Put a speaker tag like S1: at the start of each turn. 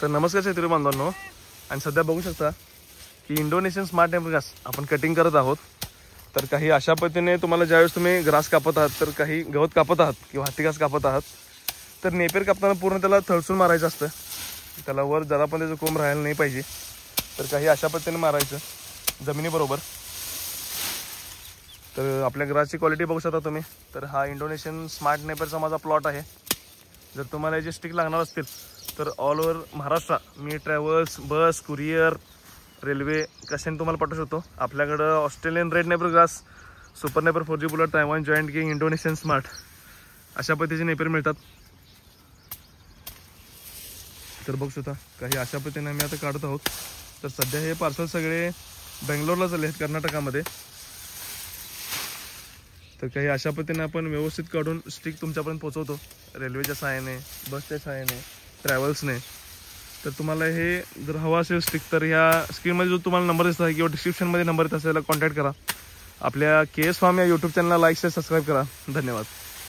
S1: तर नमस्कार शेतकरी बांधवांनो, आणि सध्या बघू शकता की इंडोनेशियन स्मार्ट नेपियर ग्रास आपण कटिंग करत आहोत. तर काही अशा पद्धतीने तुम्हाला ज्यावेळेस तुम्ही ग्रास कापत आहात, तर काही गवत कापत आहात किंवा हत्ती घास कापत आहात, तर नेपियर कापताना पूर्ण त्याला थळसून मारायचं असतं. त्याला वर जरा पण त्याचं कोंब राहायला नाही पाहिजे. तर काही अशा पद्धतीने मारायचं जमिनीबरोबर. तर आपल्या ग्रासची क्वालिटी बघू शकता तुम्ही. तर हा इंडोनेशियन स्मार्ट नेपियरचा माझा प्लॉट आहे. जर तुम्हाला याचे स्टिक लागणार असतील तर ऑल ओव्हर महाराष्ट्र मी ट्रॅव्हल्स, बस, कुरिअर, रेल्वे कशाने तुम्हाला पाठवू शकतो. आपल्याकडं Australian red Napier grass, super Napier 4G bullet, Taiwan joint king, Indonesian smart अशा पद्धतीचे नेपियर मिळतात. तर बघू शकता काही अशा पद्धतीने आम्ही आता काढत आहोत. तर सध्या हे पार्सल सगळे बेंगलोरला चालले आहेत, कर्नाटकामध्ये. तर काही अशा पद्धतीने आपण व्यवस्थित काढून स्टिक तुमच्यापर्यंत पोहोचवतो, रेल्वेच्या सहाय्याने, बसच्या सहाय्याने, ट्रॅव्हल्सने. तर तुम्हाला हे जर हवा असेल स्टिक तर ह्या स्क्रीनमध्ये जो तुम्हाला नंबर दिसत आहे किंवा डिस्क्रिप्शनमध्ये नंबर येत असेल कॉन्टॅक्ट करा. आपल्या KS फार्म या यूट्यूब चॅनलला लाईक, शेअर, सबस्क्राईब करा. धन्यवाद.